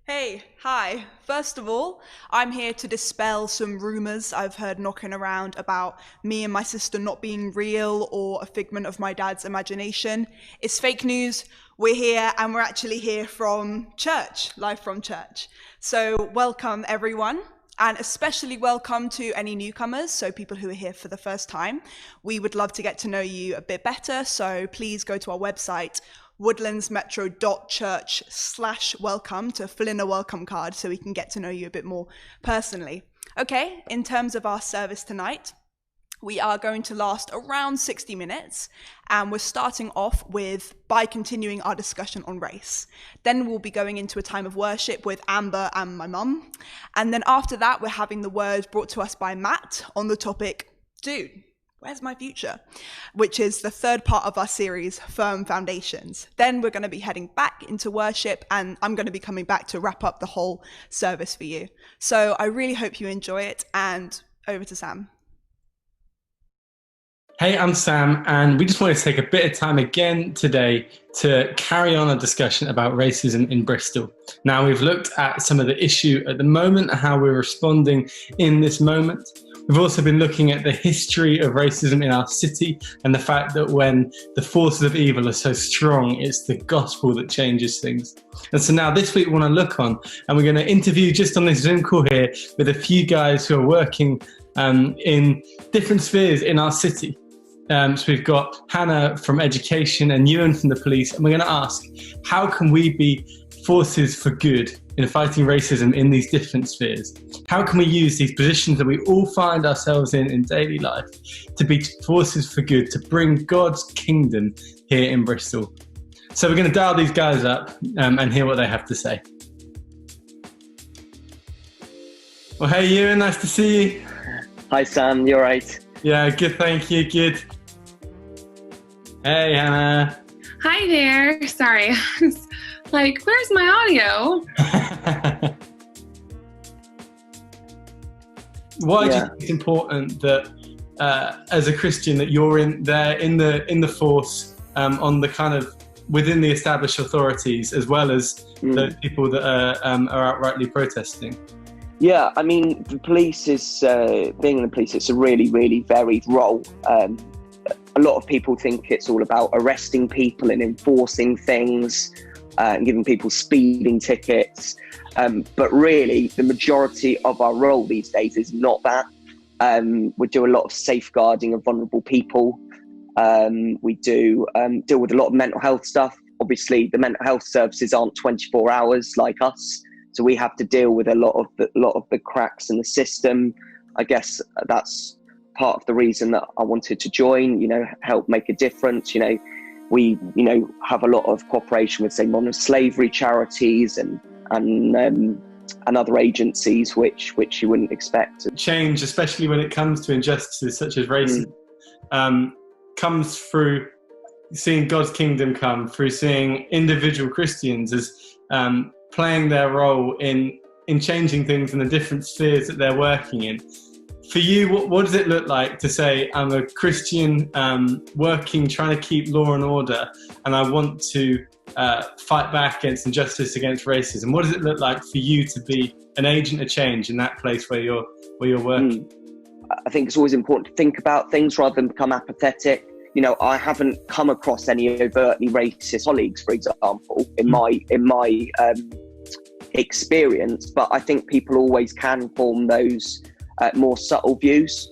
Hey, hi. First of all, I'm here to dispel some rumours I've heard knocking around about me and my sister not being real or a figment of my dad's imagination. It's fake news. We're here and we're actually here from church, live from church. So, welcome everyone. And especially welcome to any newcomers, so people who are here for the first time. We would love to get to know you a bit better, so please go to our website, woodlandsmetro.church/welcome to fill in a welcome card so we can get to know you a bit more personally. Okay, in terms of our service tonight, we are going to last around 60 minutes, and we're starting off by continuing our discussion on race. Then we'll be going into a time of worship with Amber and my mum. And then after that, we're having the word brought to us by Matt on the topic, Dude, where's my future? Which is the third part of our series, Firm Foundations. Then we're going to be heading back into worship, and I'm going to be coming back to wrap up the whole service for you. So I really hope you enjoy it, and over to Sam. Hey, I'm Sam, and we just wanted to take a bit of time again today to carry on a discussion about racism in Bristol. Now, we've looked at some of the issue at the moment and how we're responding in this moment. We've also been looking at the history of racism in our city and the fact that when the forces of evil are so strong, it's the gospel that changes things. And so now this week we want to look on, and we're going to interview just on this Zoom call here with a few guys who are working in different spheres in our city. So we've got Hannah from education and Ewan from the police, and we're going to ask, how can we be forces for good in fighting racism in these different spheres? How can we use these positions that we all find ourselves in daily life to be forces for good, to bring God's kingdom here in Bristol? So we're going to dial these guys up and hear what they have to say. Well, hey Ewan, nice to see you. Hi Sam, you all right? Yeah, good, thank you, good. Hey Hannah. Hi there. Sorry. I was like, where's my audio? Why do you think it's important that as a Christian that you're in the force on the kind of within the established authorities as well as the people that are outrightly protesting? Yeah, I mean, the police is being in the police. It's a really, really varied role. A lot of people think it's all about arresting people and enforcing things and giving people speeding tickets. But really, the majority of our role these days is not that. We do a lot of safeguarding of vulnerable people. We do deal with a lot of mental health stuff. Obviously, the mental health services aren't 24 hours like us. So we have to deal with a lot of the cracks in the system. I guess that's part of the reason that I wanted to join, help make a difference. We, have a lot of cooperation with, say, modern slavery charities and other agencies which you wouldn't expect. Change, especially when it comes to injustices such as racism, comes through seeing God's kingdom come, through seeing individual Christians as playing their role in changing things in the different spheres that they're working in. For you, what does it look like to say, I'm a Christian working, trying to keep law and order, and I want to fight back against injustice, against racism? What does it look like for you to be an agent of change in that place where you're working? I think it's always important to think about things rather than become apathetic. I haven't come across any overtly racist colleagues, for example, in my experience, but I think people always can form those more subtle views,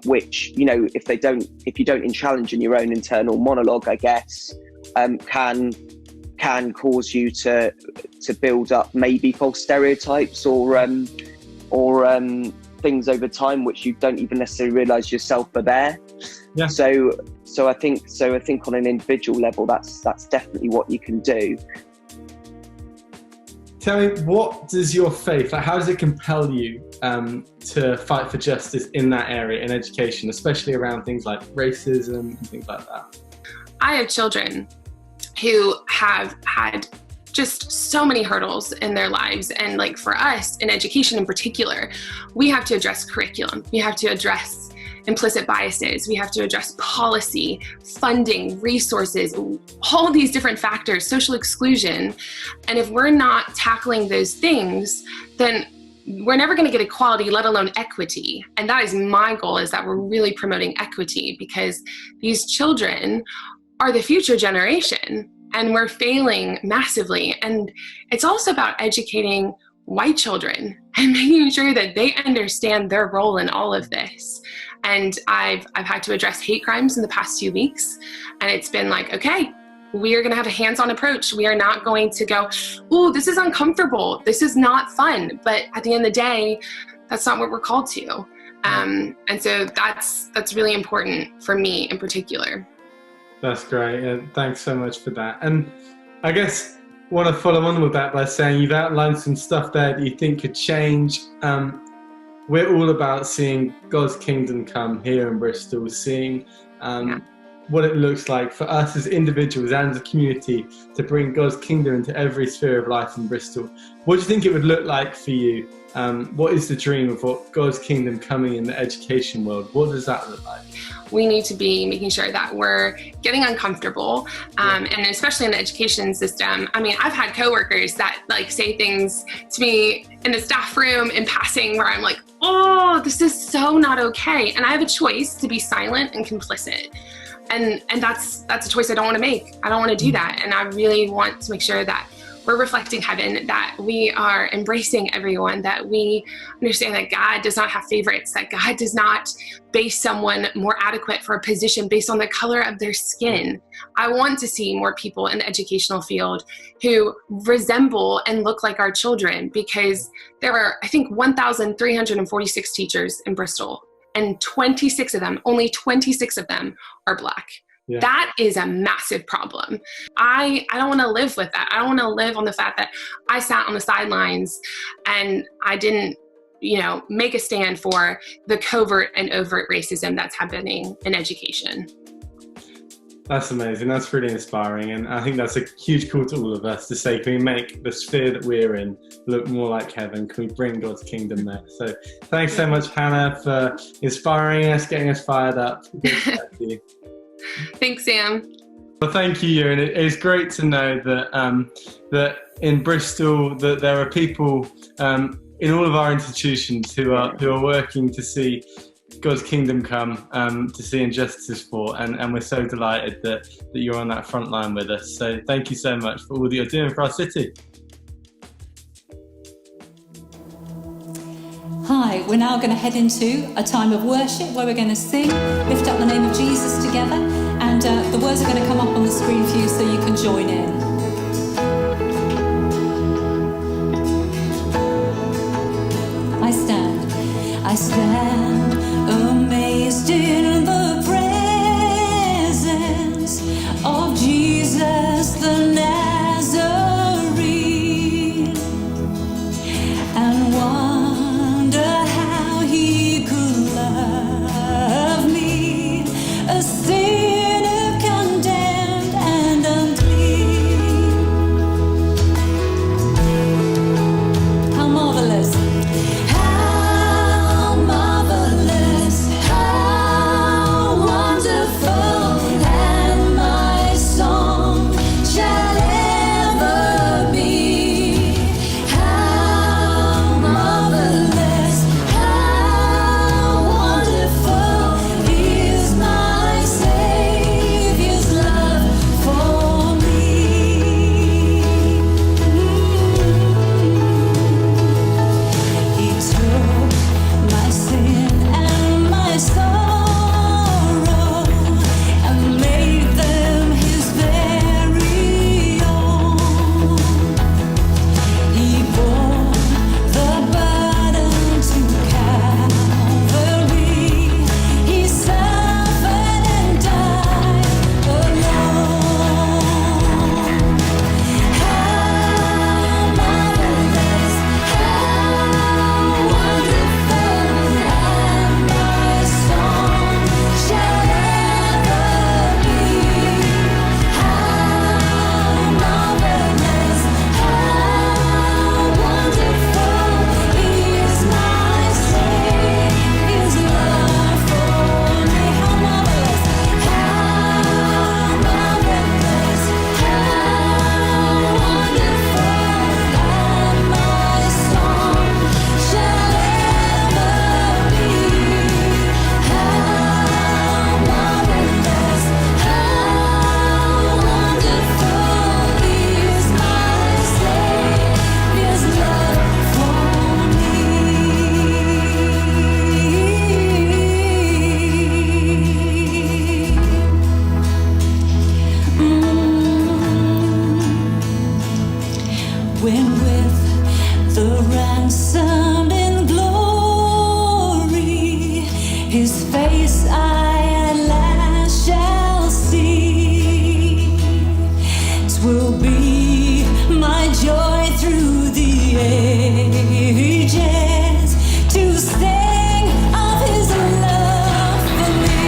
which, if you don't challenge in your own internal monologue, I guess, can cause you to build up maybe false stereotypes or things over time which you don't even necessarily realise yourself are there. Yeah. So I think on an individual level, that's definitely what you can do. Tell me, what does your faith, how does it compel you to fight for justice in that area, in education, especially around things like racism and things like that? I have children who have had just so many hurdles in their lives. And like for us in education in particular, we have to address curriculum. We have to address implicit biases. We have to address policy, funding, resources, all these different factors, social exclusion. And if we're not tackling those things, then we're never going to get equality, let alone equity. And that is my goal, is that we're really promoting equity, because these children are the future generation and we're failing massively. And it's also about educating white children and making sure that they understand their role in all of this. And I've had to address hate crimes in the past 2 weeks, and it's been like, okay, we are going to have a hands-on approach. We are not going to go, oh, this is uncomfortable, this is not fun. But at the end of the day, that's not what we're called to. And so that's really important for me in particular. That's great. And thanks so much for that. And I guess I want to follow on with that by saying you've outlined some stuff there that you think could change. We're all about seeing God's kingdom come here in Bristol, seeing what it looks like for us as individuals and as a community to bring God's kingdom into every sphere of life in Bristol. What do you think it would look like for you? What is the dream of what God's kingdom coming in the education world? What does that look like? We need to be making sure that we're getting uncomfortable, and especially in the education system. I mean, I've had coworkers that like say things to me in the staff room in passing where I'm like, oh, this is so not okay. And I have a choice to be silent and complicit. And that's a choice I don't want to make. I don't want to do that. And I really want to make sure that we're reflecting heaven, that we are embracing everyone, that we understand that God does not have favorites, that God does not base someone more adequate for a position based on the color of their skin. I want to see more people in the educational field who resemble and look like our children, because there are, I think, 1,346 teachers in Bristol, and 26 of them, only 26 of them are Black. Yeah. That is a massive problem. I don't want to live with that. I don't want to live on the fact that I sat on the sidelines and I didn't, make a stand for the covert and overt racism that's happening in education. That's amazing. That's really inspiring. And I think that's a huge call to all of us to say, can we make the sphere that we're in look more like heaven? Can we bring God's kingdom there? So thanks so much, Hannah, for inspiring us, getting us fired up. Thanks, Sam. Well, thank you, Ewan. It's great to know that that in Bristol that there are people in all of our institutions who are working to see God's kingdom come, to see injustices fought, and we're so delighted that you're on that front line with us. So thank you so much for all that you're doing for our city. Hi, we're now going to head into a time of worship where we're going to sing, lift up the name of Jesus together, and the words are going to come up on the screen for you so you can join in. I stand amazed in the presence of Jesus the Nazarene, and wonder how he could love me, a sinner condemned and ransomed in glory, his face I at last shall see. 'Twill be my joy through the ages to sing of his love for me.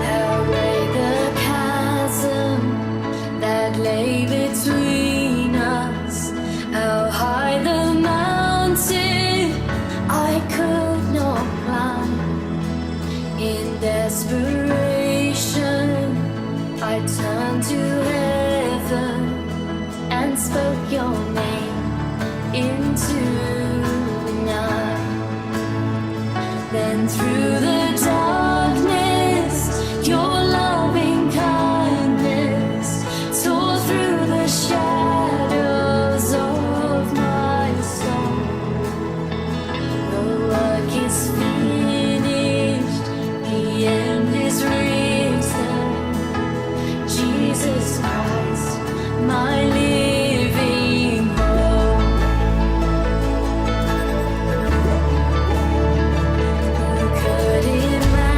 How great the chasm that lay between us, how high the mountain I could not climb. In desperation, I turned to heaven and spoke your name into the night. Then through the darkness, your loving kindness tore through the shadows of my soul. The work is finished, the end is written. Jesus Christ, my living hope. Who could imagine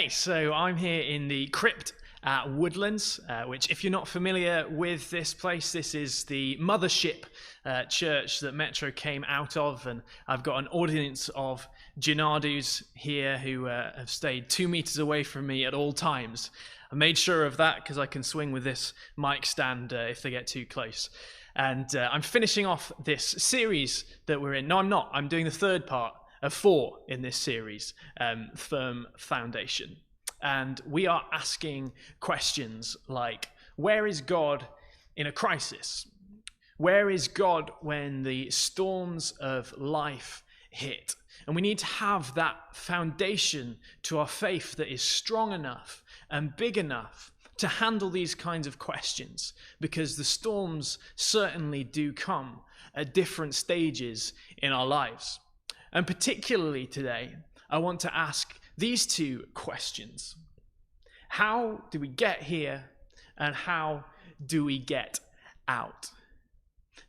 Okay, so I'm here in the crypt at Woodlands, which, if you're not familiar with this place, this is the mothership church that Metro came out of, and I've got an audience of Gennadus here who have stayed 2 meters away from me at all times. I made sure of that because I can swing with this mic stand if they get too close. And I'm finishing off this series that we're in. No, I'm not. I'm doing the third part of 4 in this series, Firm Foundation. And we are asking questions like, where is God in a crisis? Where is God when the storms of life hit? And we need to have that foundation to our faith that is strong enough and big enough to handle these kinds of questions, because the storms certainly do come at different stages in our lives. And particularly today, I want to ask these 2 questions. How do we get here, and how do we get out?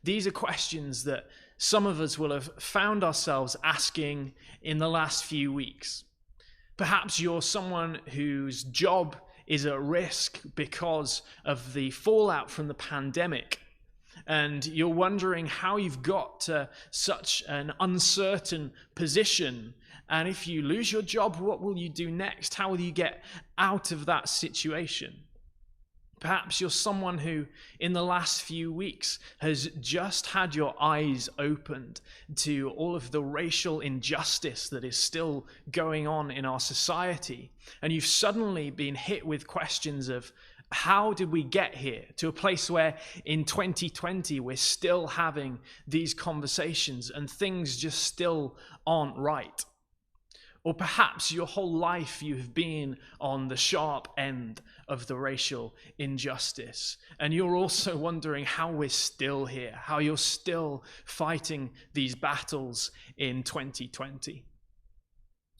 These are questions that some of us will have found ourselves asking in the last few weeks. Perhaps you're someone whose job is at risk because of the fallout from the pandemic, and you're wondering how you've got to such an uncertain position. And if you lose your job, what will you do next? How will you get out of that situation? Perhaps you're someone who, in the last few weeks, has just had your eyes opened to all of the racial injustice that is still going on in our society. And you've suddenly been hit with questions of, how did we get here to a place where in 2020 we're still having these conversations and things just still aren't right? Or perhaps your whole life you have been on the sharp end of the racial injustice, and you're also wondering how we're still here, how you're still fighting these battles in 2020.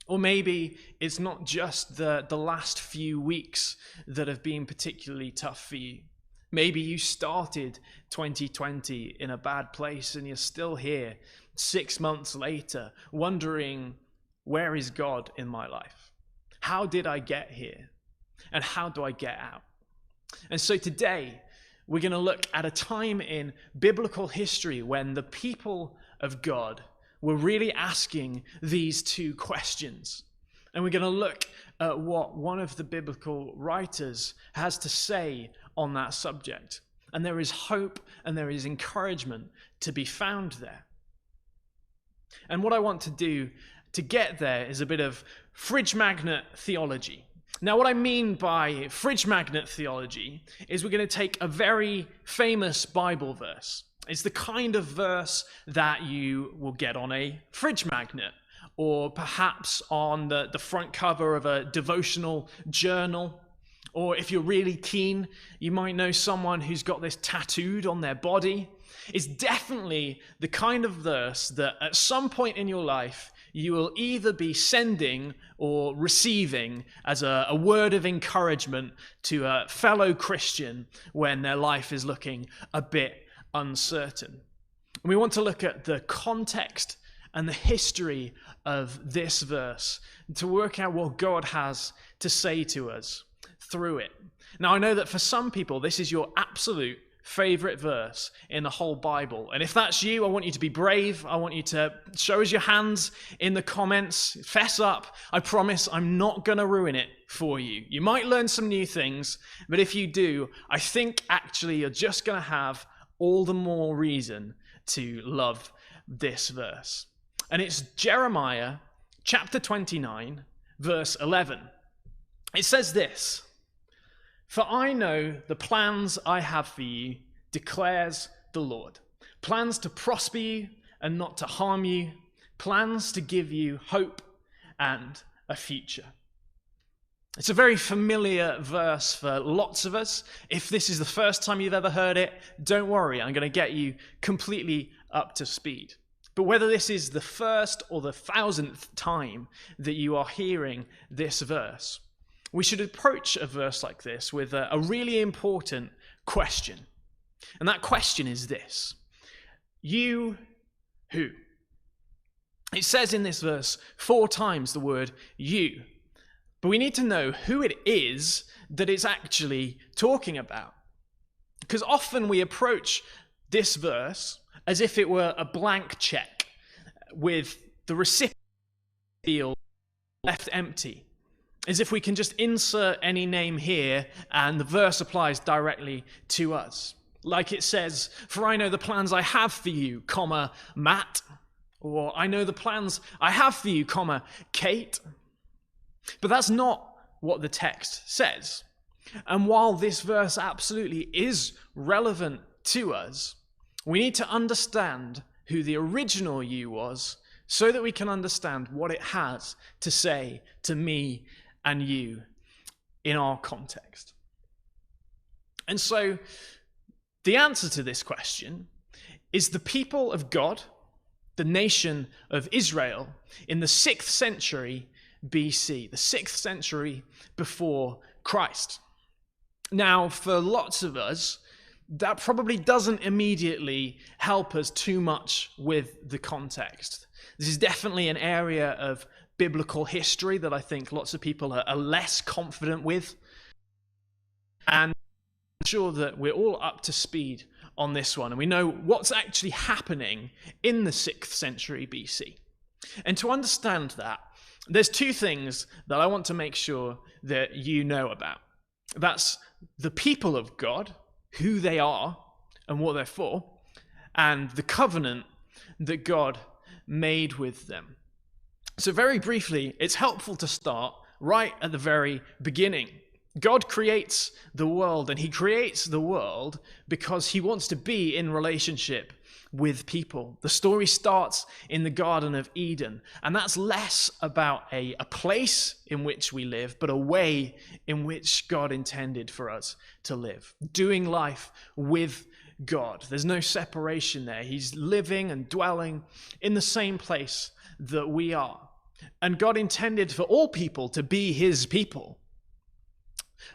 Or maybe it's not just the last few weeks that have been particularly tough for you. Maybe you started 2020 in a bad place and you're still here 6 months later wondering, where is God in my life? How did I get here? And how do I get out? And so today, we're going to look at a time in biblical history when the people of God were really asking these 2 questions. And we're going to look at what one of the biblical writers has to say on that subject. And there is hope and there is encouragement to be found there. And what I want to do to get there is a bit of fridge magnet theology. Now, what I mean by fridge magnet theology is we're going to take a very famous Bible verse. It's the kind of verse that you will get on a fridge magnet, or perhaps on the front cover of a devotional journal. Or if you're really keen, you might know someone who's got this tattooed on their body. It's definitely the kind of verse that at some point in your life, you will either be sending or receiving as a word of encouragement to a fellow Christian when their life is looking a bit uncertain. And we want to look at the context and the history of this verse to work out what God has to say to us through it. Now, I know that for some people, this is your absolute favorite verse in the whole Bible. And if that's you, I want you to be brave. I want you to show us your hands in the comments. Fess up. I promise I'm not going to ruin it for you. You might learn some new things, but if you do, I think actually you're just going to have all the more reason to love this verse. And it's Jeremiah chapter 29, verse 11. It says this: "For I know the plans I have for you, declares the Lord. Plans to prosper you and not to harm you. Plans to give you hope and a future." It's a very familiar verse for lots of us. If this is the first time you've ever heard it, don't worry, I'm going to get you completely up to speed. But whether this is the first or the 1,000th time that you are hearing this verse, we should approach a verse like this with a really important question. And that question is this: you who? It says in this verse 4 times the word you. But we need to know who it is that it's actually talking about. Because often we approach this verse as if it were a blank check with the recipient field left empty. As if we can just insert any name here and the verse applies directly to us. Like it says, "For I know the plans I have for you, comma, Matt." Or, "I know the plans I have for you, comma, Kate." But that's not what the text says. And while this verse absolutely is relevant to us, we need to understand who the original you was so that we can understand what it has to say to me and you in our context. And so the answer to this question is the people of God, the nation of Israel, in the 6th century BC, the 6th century before Christ. Now, for lots of us, that probably doesn't immediately help us too much with the context. This is definitely an area of biblical history that I think lots of people are less confident with. And I'm sure that we're all up to speed on this one, and we know what's actually happening in the 6th century BC. And to understand that, there's two things that I want to make sure that you know about. That's the people of God, who they are and what they're for, and the covenant that God made with them. So very briefly, it's helpful to start right at the very beginning. God creates the world, and he creates the world because he wants to be in relationship with people. The story starts in the Garden of Eden, and that's less about a place in which we live, but a way in which God intended for us to live, doing life with God. There's no separation there. He's living and dwelling in the same place that we are. And God intended for all people to be his people.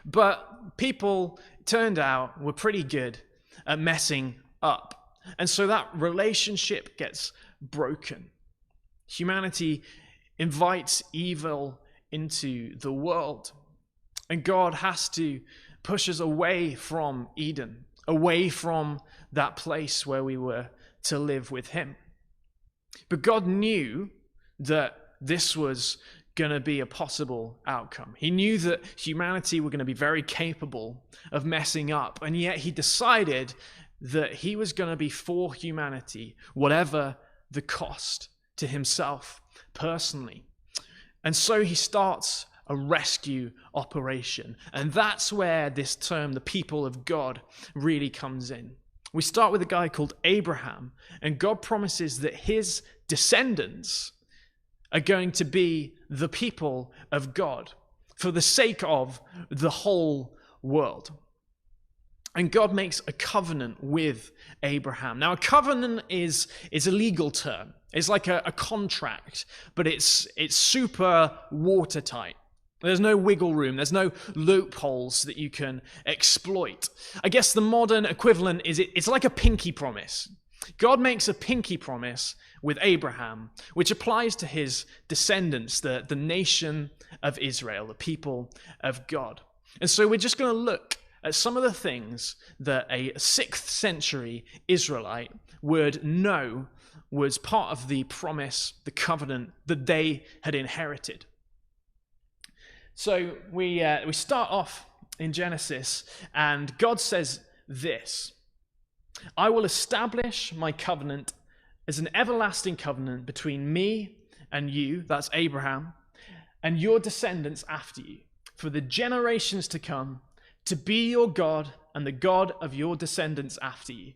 But people turned out were pretty good at messing up. And so that relationship gets broken. Humanity invites evil into the world. And God has to push us away from Eden, away from that place where we were to live with him. But God knew that this was going to be a possible outcome. He knew that humanity were going to be very capable of messing up, and yet he decided that he was going to be for humanity, whatever the cost to himself personally. And so he starts a rescue operation. And that's where this term, the people of God, really comes in. We start with a guy called Abraham, and God promises that his descendants are going to be the people of God for the sake of the whole world. And God makes a covenant with Abraham. Now, a covenant is a legal term. It's like a contract, but it's super watertight. There's no wiggle room. There's no loopholes that you can exploit. I guess the modern equivalent is it's like a pinky promise. God makes a pinky promise with Abraham, which applies to his descendants, the nation of Israel, the people of God. And so we're just going to look at some of the things that a 6th century Israelite would know was part of the promise, the covenant that they had inherited. So we start off in Genesis, and God says this: "I will establish my covenant as an everlasting covenant between me and you," that's Abraham, "and your descendants after you, for the generations to come, to be your God and the God of your descendants after you.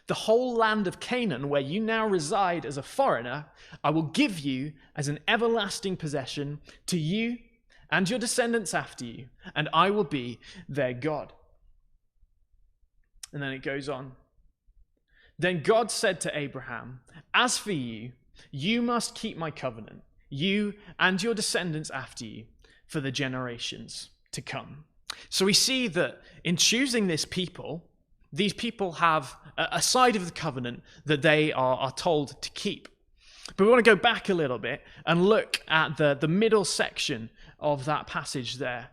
The whole land of Canaan, where you now reside as a foreigner, I will give you as an everlasting possession to you and your descendants after you, and I will be their God." And then it goes on. "Then God said to Abraham, as for you, you must keep my covenant, you and your descendants after you, for the generations to come." So we see that in choosing this people, these people have a side of the covenant that they are told to keep. But we want to go back a little bit and look at the middle section of that passage there,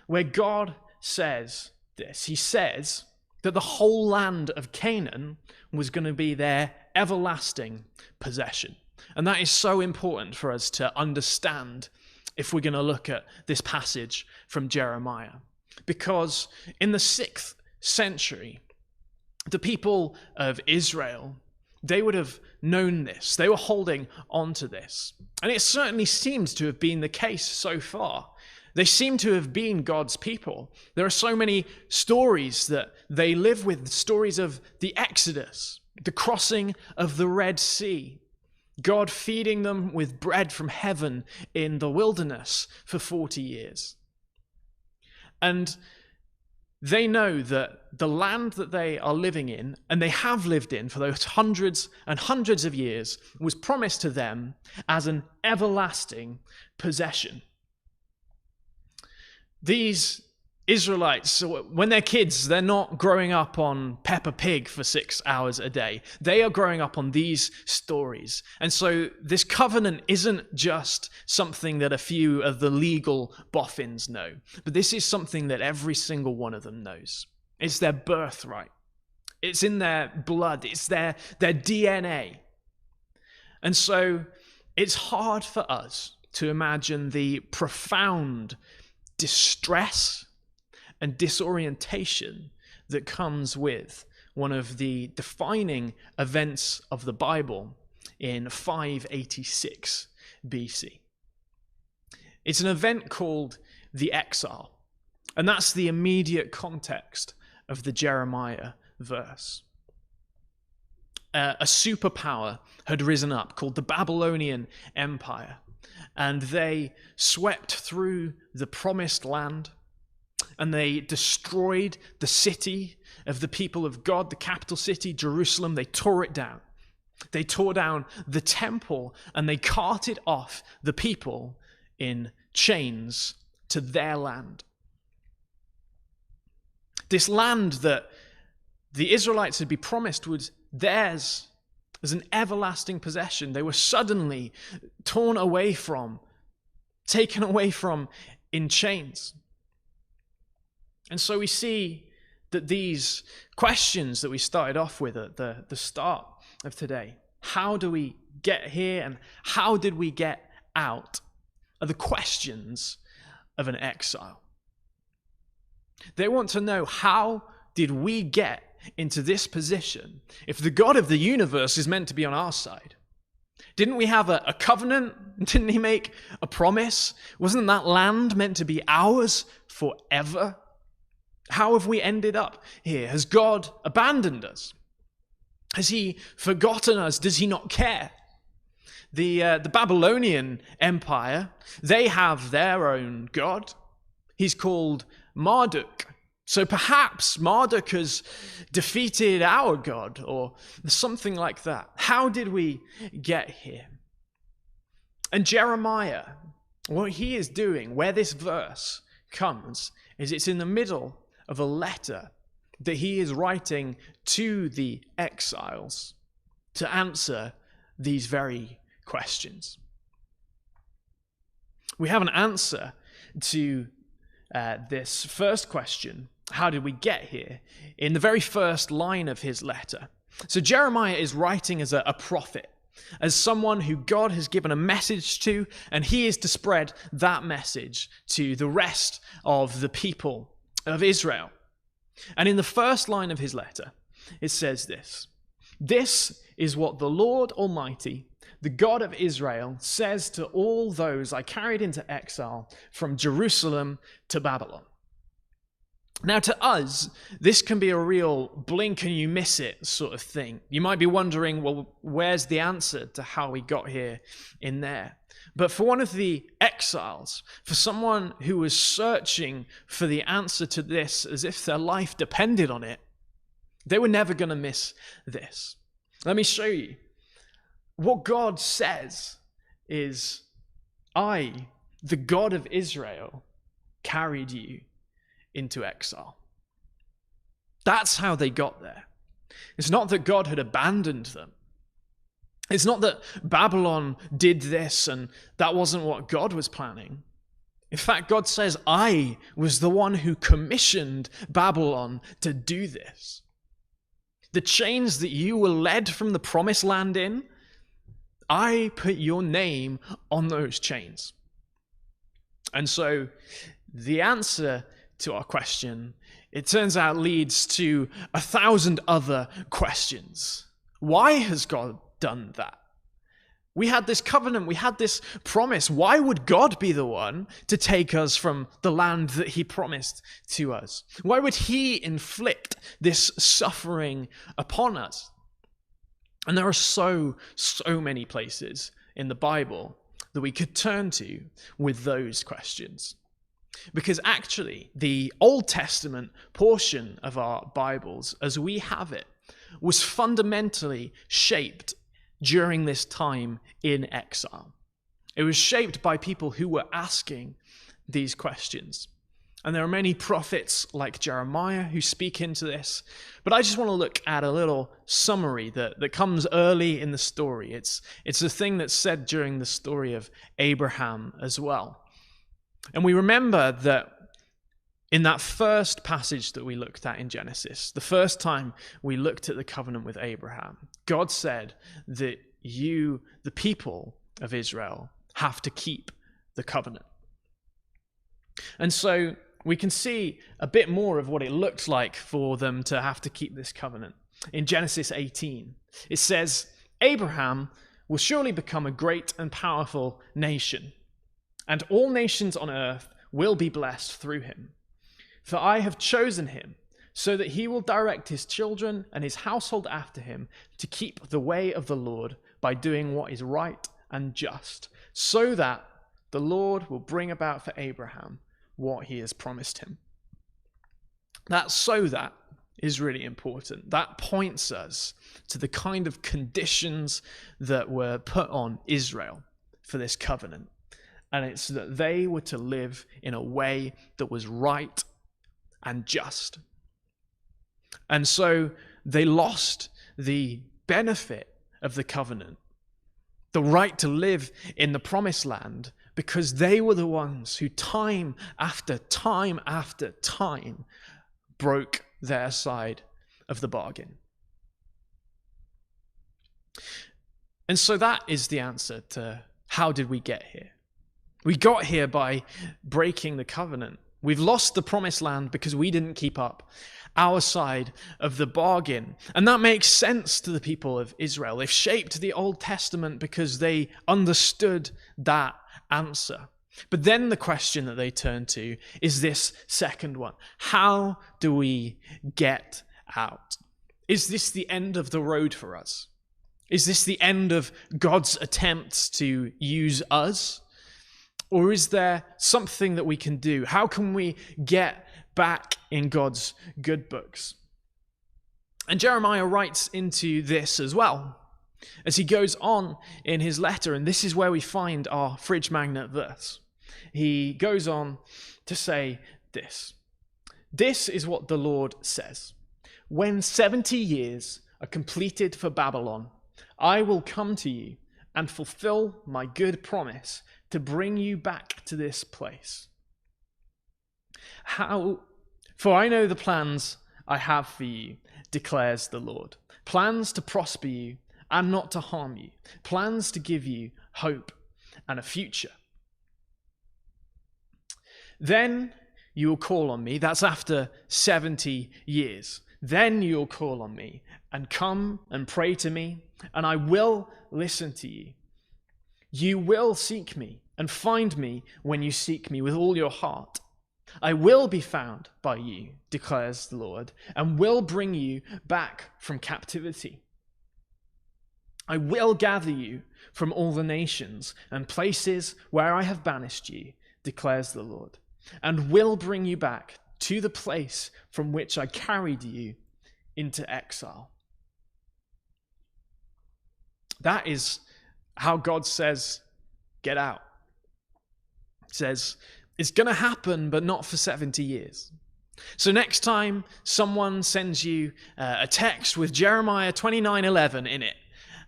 where God says this. He says that the whole land of Canaan was going to be their everlasting possession. And that is so important for us to understand if we're going to look at this passage from Jeremiah. Because in the 6th century, the people of Israel, they would have known this. They were holding on to this. And it certainly seems to have been the case so far. They seem to have been God's people. There are so many stories that they live with, stories of the Exodus, the crossing of the Red Sea, God feeding them with bread from heaven in the wilderness for 40 years. And they know that the land that they are living in, and they have lived in for those hundreds and hundreds of years, was promised to them as an everlasting possession. These Israelites, when they're kids, they're not growing up on Peppa Pig for 6 hours a day. They are growing up on these stories. And so this covenant isn't just something that a few of the legal boffins know, but this is something that every single one of them knows. It's their birthright. It's in their blood. It's their DNA. And so it's hard for us to imagine the profound distress and disorientation that comes with one of the defining events of the Bible in 586 BC. It's an event called the exile, and that's the immediate context of the Jeremiah verse. A superpower had risen up called the Babylonian Empire, and they swept through the promised land, and they destroyed the city of the people of God, the capital city, Jerusalem. They tore it down. They tore down the temple, and they carted off the people in chains to their land. This land that the Israelites had been promised was theirs as an everlasting possession. They were suddenly torn away from, taken away from in chains. And so we see that these questions that we started off with at the start of today, how do we get here and how did we get out, are the questions of an exile. They want to know, how did we get into this position if the God of the universe is meant to be on our side? Didn't we have a covenant? Didn't he make a promise? Wasn't that land meant to be ours forever? How have we ended up here? Has God abandoned us? Has he forgotten us? Does he not care? The Babylonian Empire, they have their own god. He's called Marduk. So perhaps Marduk has defeated our God or something like that. How did we get here? And Jeremiah, what he is doing, where this verse comes, is it's in the middle of a letter that he is writing to the exiles to answer these very questions. We have an answer to this first question, how did we get here, in the very first line of his letter. So Jeremiah is writing as a prophet, as someone who God has given a message to, and he is to spread that message to the rest of the people of Israel. And in the first line of his letter, it says this: "This is what the Lord Almighty, the God of Israel, says to all those I carried into exile from Jerusalem to Babylon." Now, to us, this can be a real blink and you miss it sort of thing. You might be wondering, well, where's the answer to how we got here in there? But for one of the exiles, for someone who was searching for the answer to this as if their life depended on it, they were never going to miss this. Let me show you. What God says is, "I, the God of Israel, carried you into exile." That's how they got there. It's not that God had abandoned them. It's not that Babylon did this and that wasn't what God was planning. In fact, God says, I was the one who commissioned Babylon to do this. The chains that you were led from the promised land in, I put your name on those chains. And so the answer to our question, it turns out, leads to 1,000 other questions. Why has God done that? We had this covenant, we had this promise. Why would God be the one to take us from the land that he promised to us? Why would he inflict this suffering upon us? And there are so many places in the Bible that we could turn to with those questions. Because actually, the Old Testament portion of our Bibles, as we have it, was fundamentally shaped during this time in exile. It was shaped by people who were asking these questions. And there are many prophets like Jeremiah who speak into this. But I just want to look at a little summary that comes early in the story. It's a thing that's said during the story of Abraham as well. And we remember that in that first passage that we looked at in Genesis, the first time we looked at the covenant with Abraham, God said that you, the people of Israel, have to keep the covenant. And so we can see a bit more of what it looked like for them to have to keep this covenant. In Genesis 18, it says, Abraham will surely become a great and powerful nation, and all nations on earth will be blessed through him. For I have chosen him, so that he will direct his children and his household after him to keep the way of the Lord by doing what is right and just, so that the Lord will bring about for Abraham what he has promised him. That "so that" is really important. That points us to the kind of conditions that were put on Israel for this covenant. And it's that they were to live in a way that was right and just. And so they lost the benefit of the covenant, the right to live in the promised land, because they were the ones who time after time after time broke their side of the bargain. And so that is the answer to how did we get here? We got here by breaking the covenant. We've lost the promised land because we didn't keep up our side of the bargain. And that makes sense to the people of Israel. They've shaped the Old Testament because they understood that answer. But then the question that they turn to is this second one. How do we get out? Is this the end of the road for us? Is this the end of God's attempts to use us? Or is there something that we can do? How can we get back in God's good books? And Jeremiah writes into this as well, as he goes on in his letter, and this is where we find our fridge magnet verse. He goes on to say this. This is what the Lord says. When 70 years are completed for Babylon, I will come to you and fulfill my good promise to bring you back to this place. For I know the plans I have for you, declares the Lord. Plans to prosper you and not to harm you. Plans to give you hope and a future. Then you will call on me. That's after 70 years. Then you will call on me and come and pray to me, and I will listen to you. You will seek me and find me when you seek me with all your heart. I will be found by you, declares the Lord, and will bring you back from captivity. I will gather you from all the nations and places where I have banished you, declares the Lord, and will bring you back to the place from which I carried you into exile. That is how God says, get out. He says, it's going to happen, but not for 70 years. So next time someone sends you a text with Jeremiah 29:11 in it,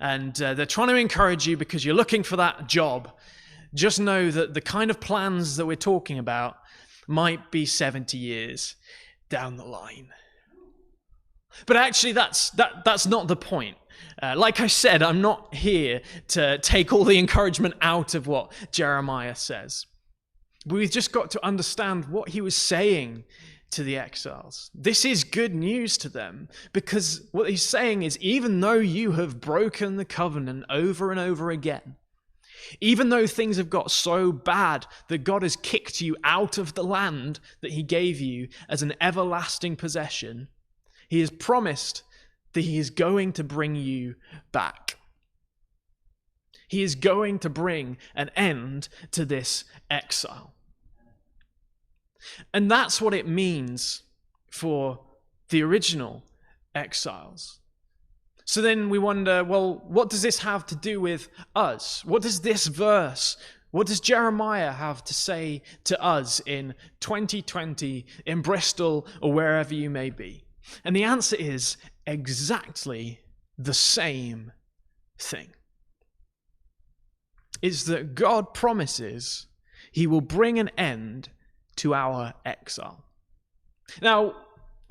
and they're trying to encourage you because you're looking for that job, just know that the kind of plans that we're talking about might be 70 years down the line. But actually, that's not the point. Like I said, I'm not here to take all the encouragement out of what Jeremiah says. We've just got to understand what he was saying to the exiles. This is good news to them, because what he's saying is, even though you have broken the covenant over and over again, even though things have got so bad that God has kicked you out of the land that he gave you as an everlasting possession, he has promised that he is going to bring you back. He is going to bring an end to this exile. And that's what it means for the original exiles. So then we wonder, well, what does this have to do with us? What does this verse, what does Jeremiah have to say to us in 2020 in Bristol or wherever you may be? And the answer is exactly the same thing. It's that God promises he will bring an end to our exile. Now,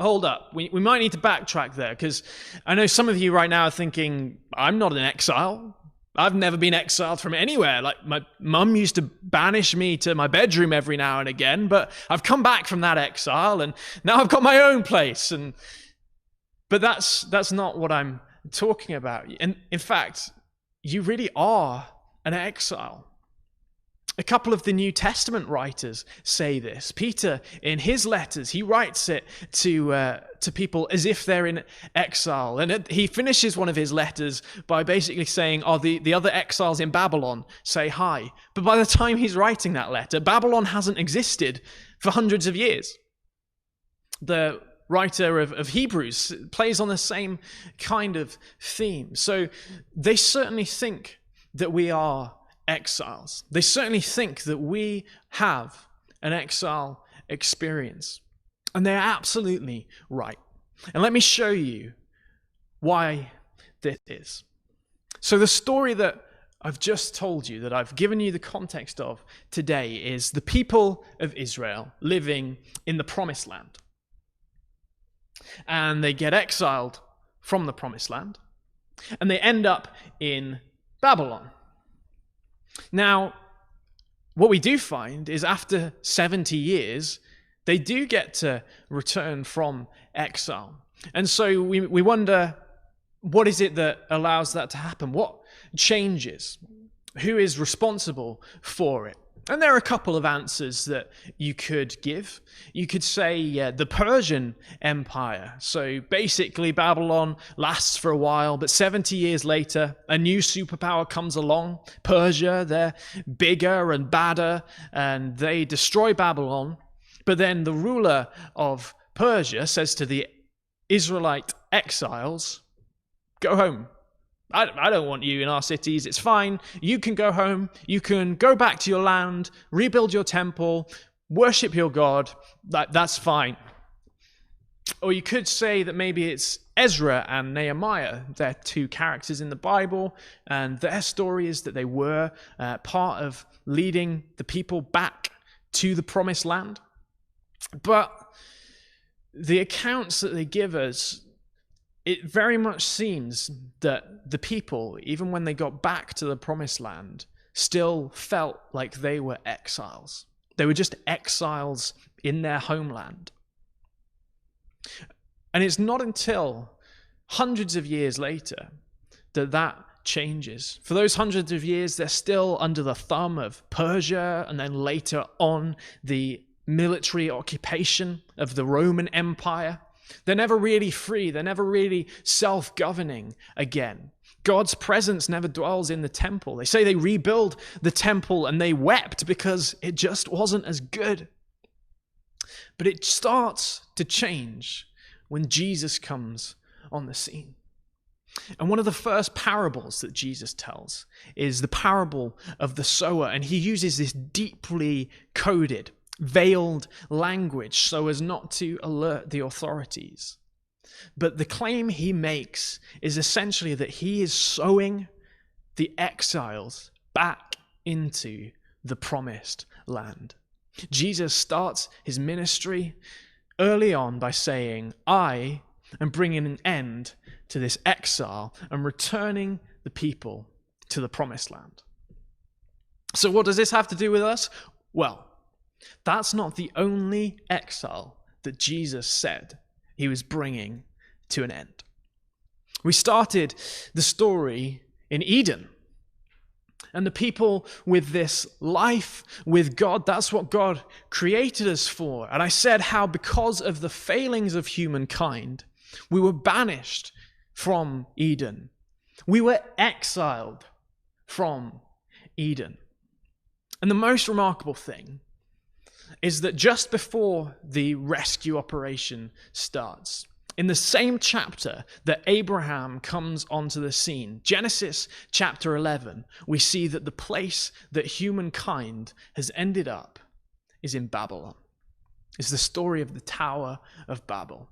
hold up. We might need to backtrack there, because I know some of you right now are thinking, I'm not an exile. I've never been exiled from anywhere. Like, my mum used to banish me to my bedroom every now and again, but I've come back from that exile, and now I've got my own place. But that's not what I'm talking about. And in fact, you really are an exile. A couple of the New Testament writers say this. Peter, in his letters, he writes it to people as if they're in exile. And he finishes one of his letters by basically saying, the other exiles in Babylon say hi. But by the time he's writing that letter, Babylon hasn't existed for hundreds of years. The writer of Hebrews plays on the same kind of theme. So they certainly think that we are exiles. They certainly think that we have an exile experience. And they're absolutely right. And let me show you why this is. So the story that I've just told you, that I've given you the context of today, is the people of Israel living in the Promised Land. And they get exiled from the Promised Land, and they end up in Babylon. Now, what we do find is after 70 years, they do get to return from exile. And so we wonder, what is it that allows that to happen? What changes? Who is responsible for it? And there are a couple of answers that you could give. You could say the Persian Empire. So basically Babylon lasts for a while, but 70 years later, a new superpower comes along. Persia, they're bigger and badder, and they destroy Babylon. But then the ruler of Persia says to the Israelite exiles, go home. I don't want you in our cities. It's fine. You can go home. You can go back to your land, rebuild your temple, worship your God. That's fine. Or you could say that maybe it's Ezra and Nehemiah. They're two characters in the Bible, and their story is that they were part of leading the people back to the Promised Land. But the accounts that they give us, it very much seems that the people, even when they got back to the Promised Land, still felt like they were exiles. They were just exiles in their homeland. And it's not until hundreds of years later that changes. For those hundreds of years, they're still under the thumb of Persia, and then later on the military occupation of the Roman Empire. They're never really free. They're never really self-governing again. God's presence never dwells in the temple. They say they rebuild the temple and they wept because it just wasn't as good. But it starts to change when Jesus comes on the scene. And one of the first parables that Jesus tells is the parable of the sower. And he uses this deeply coded, veiled language so as not to alert the authorities. But the claim he makes is essentially that he is sowing the exiles back into the promised land. Jesus starts his ministry early on by saying, I am bringing an end to this exile and returning the people to the promised land. So what does this have to do with us? Well, that's not the only exile that Jesus said he was bringing to an end. We started the story in Eden. And the people with this life with God, that's what God created us for. And I said how because of the failings of humankind, we were banished from Eden. We were exiled from Eden. And the most remarkable thing is that just before the rescue operation starts, in the same chapter that Abraham comes onto the scene, Genesis chapter 11, we see that the place that humankind has ended up is in Babylon. It's the story of the Tower of Babel.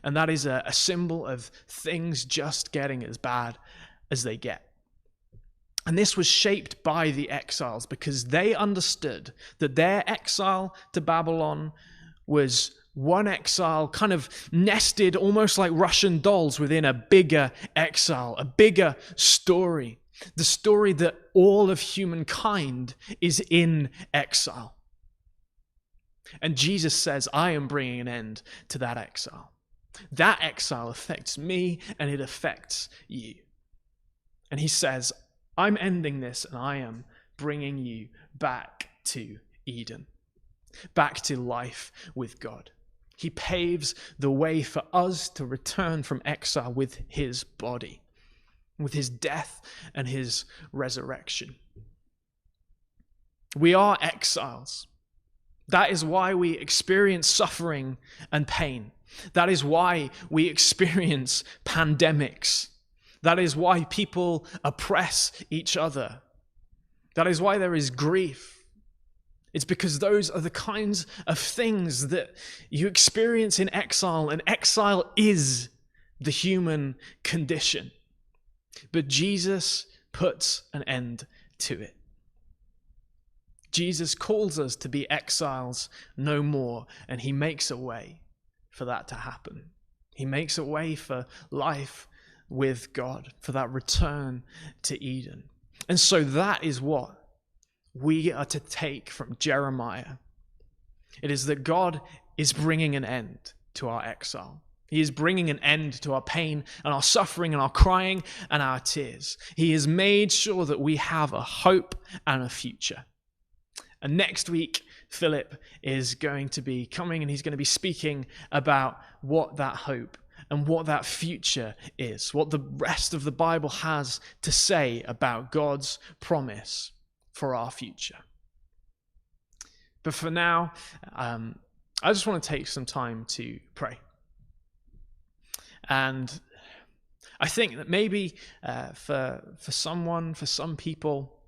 And that is a symbol of things just getting as bad as they get. And this was shaped by the exiles because they understood that their exile to Babylon was one exile kind of nested almost like Russian dolls within a bigger exile, a bigger story. The story that all of humankind is in exile. And Jesus says, I am bringing an end to that exile. That exile affects me and it affects you. And he says, I'm ending this and I am bringing you back to Eden, back to life with God. He paves the way for us to return from exile with his body, with his death and his resurrection. We are exiles. That is why we experience suffering and pain. That is why we experience pandemics. That is why people oppress each other. That is why there is grief. It's because those are the kinds of things that you experience in exile, and exile is the human condition. But Jesus puts an end to it. Jesus calls us to be exiles no more, and he makes a way for that to happen. He makes a way for life with God, for that return to Eden. And so that is what we are to take from Jeremiah. It is that God is bringing an end to our exile. He is bringing an end to our pain and our suffering and our crying and our tears. He has made sure that we have a hope and a future. And next week, Philip is going to be coming and he's going to be speaking about what that hope and what that future is, what the rest of the Bible has to say about God's promise for our future. But for now, I just want to take some time to pray. And I think that maybe for some people,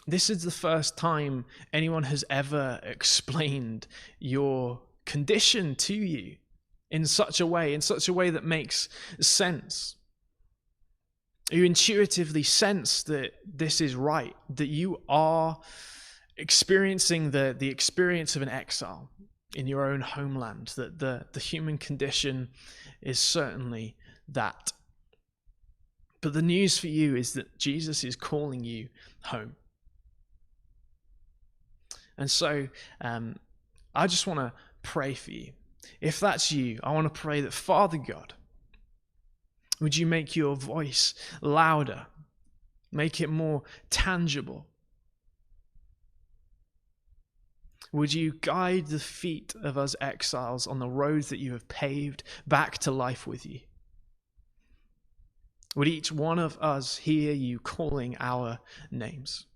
this is the first time anyone has ever explained your condition to you in such a way that makes sense. You intuitively sense that this is right, that you are experiencing the experience of an exile in your own homeland, that the human condition is certainly that. But the news for you is that Jesus is calling you home. And so I just want to pray for you. If that's you, I want to pray that, Father God, would you make your voice louder? Make it more tangible? Would you guide the feet of us exiles on the roads that you have paved back to life with you? Would each one of us hear you calling our names?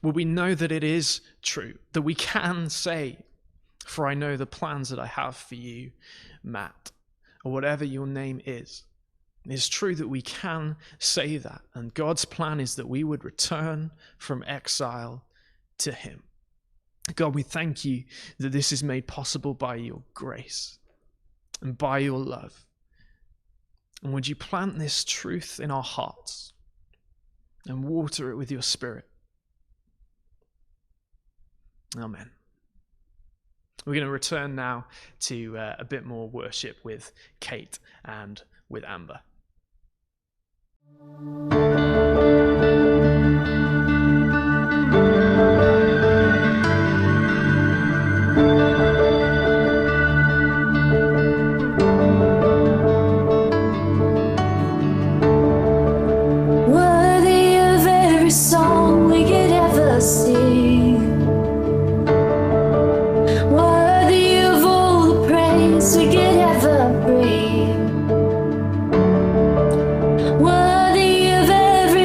Would we know that it is true, that we can say, for I know the plans that I have for you, Matt, or whatever your name is. It's true that we can say that. And God's plan is that we would return from exile to him. God, we thank you that this is made possible by your grace. and by your love. And would you plant this truth in our hearts and water it with your Spirit? Amen. We're going to return now to a bit more worship with Kate and with Amber. Worthy of every song we could ever sing, worthy of all the praise we could ever bring, worthy of every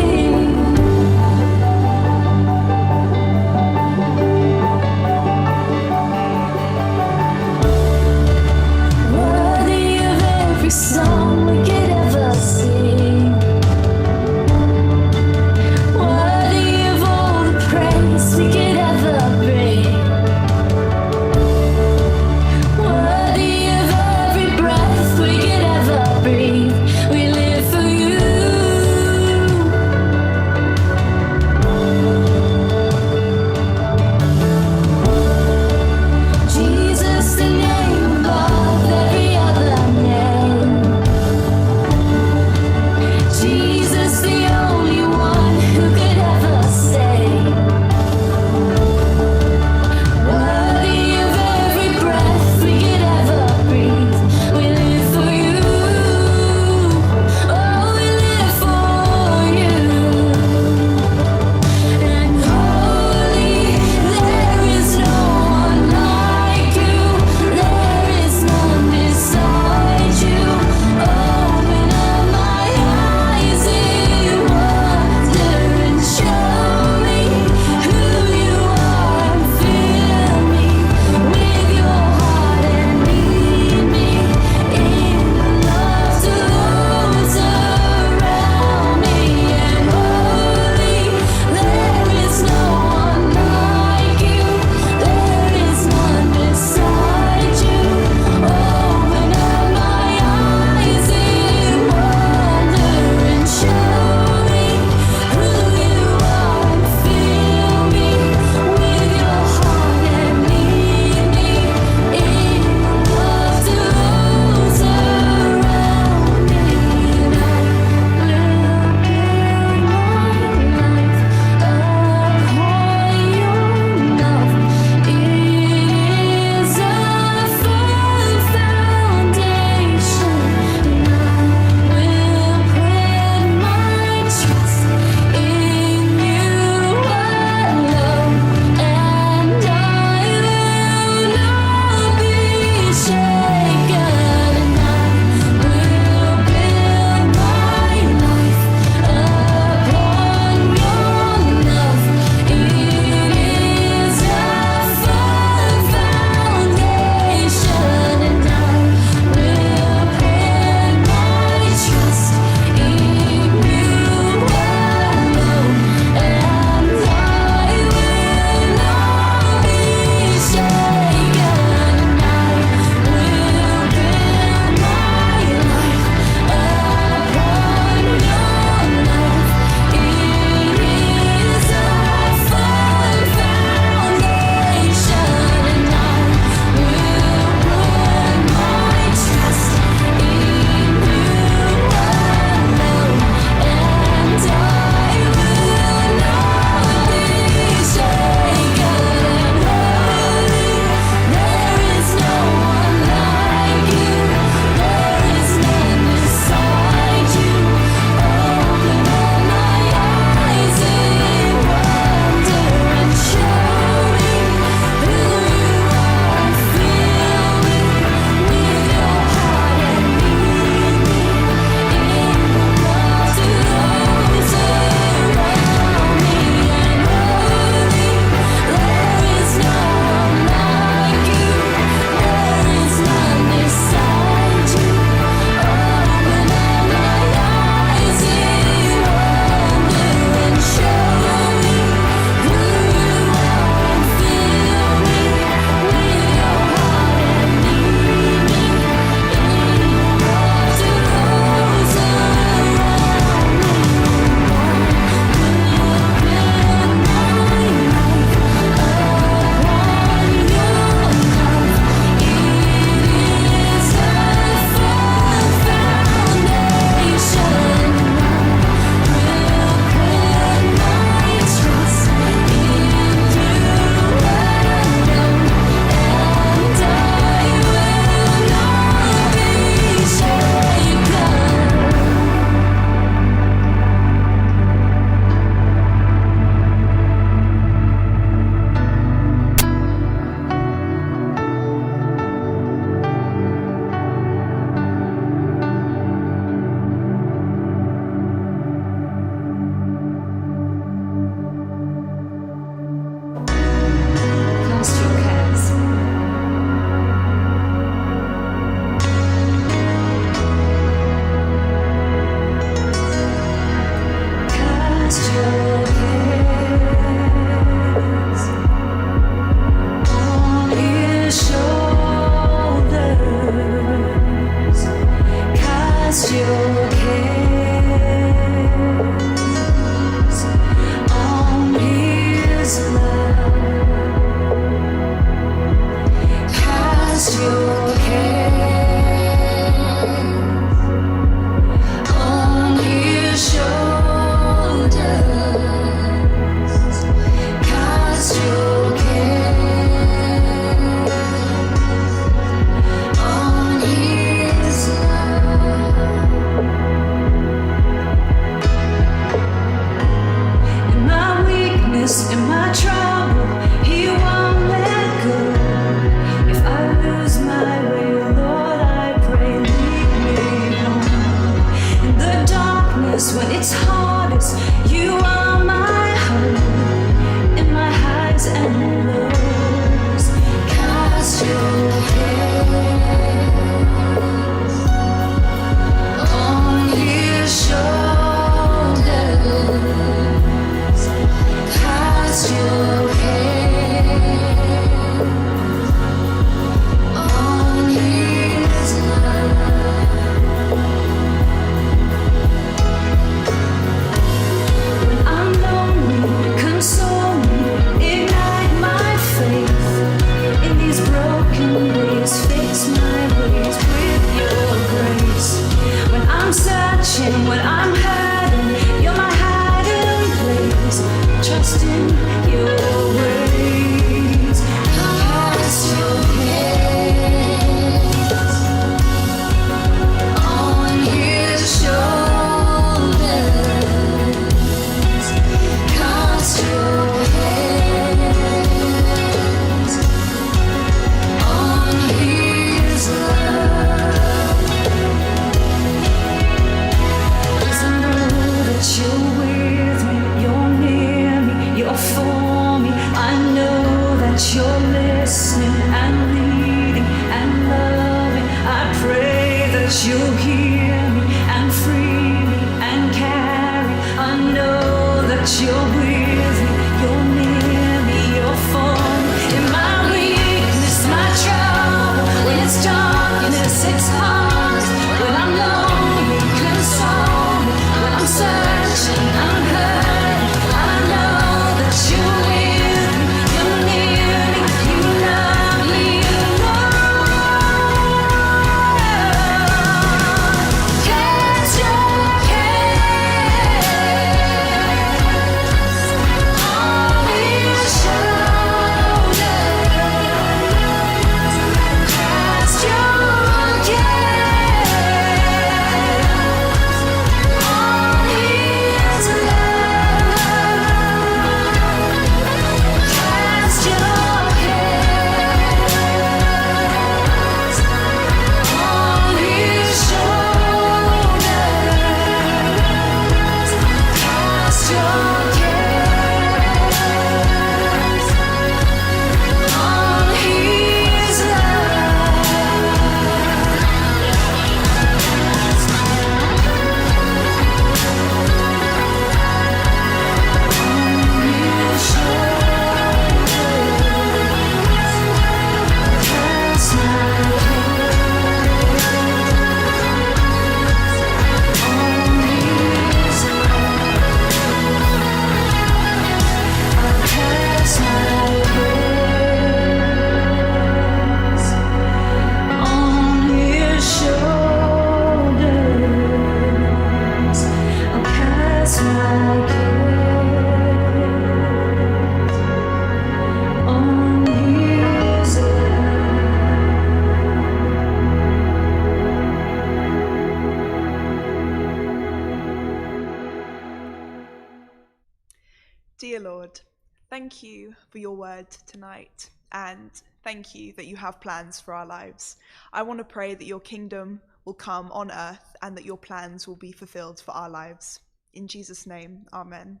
Dear Lord, thank you for your word tonight, and thank you that you have plans for our lives. I want to pray that your kingdom will come on earth and that your plans will be fulfilled for our lives. In Jesus' name, amen.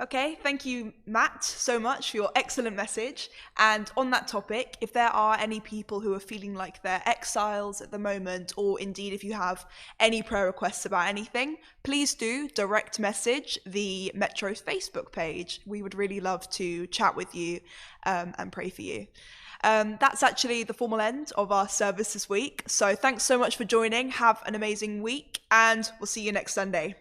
Okay, thank you, Matt, so much for your excellent message. And on that topic, if there are any people who are feeling like they're exiles at the moment, or indeed if you have any prayer requests about anything, please do direct message the Metro's Facebook page. We would really love to chat with you and pray for you. That's actually the formal end of our service this week. So thanks so much for joining. Have an amazing week, and we'll see you next Sunday.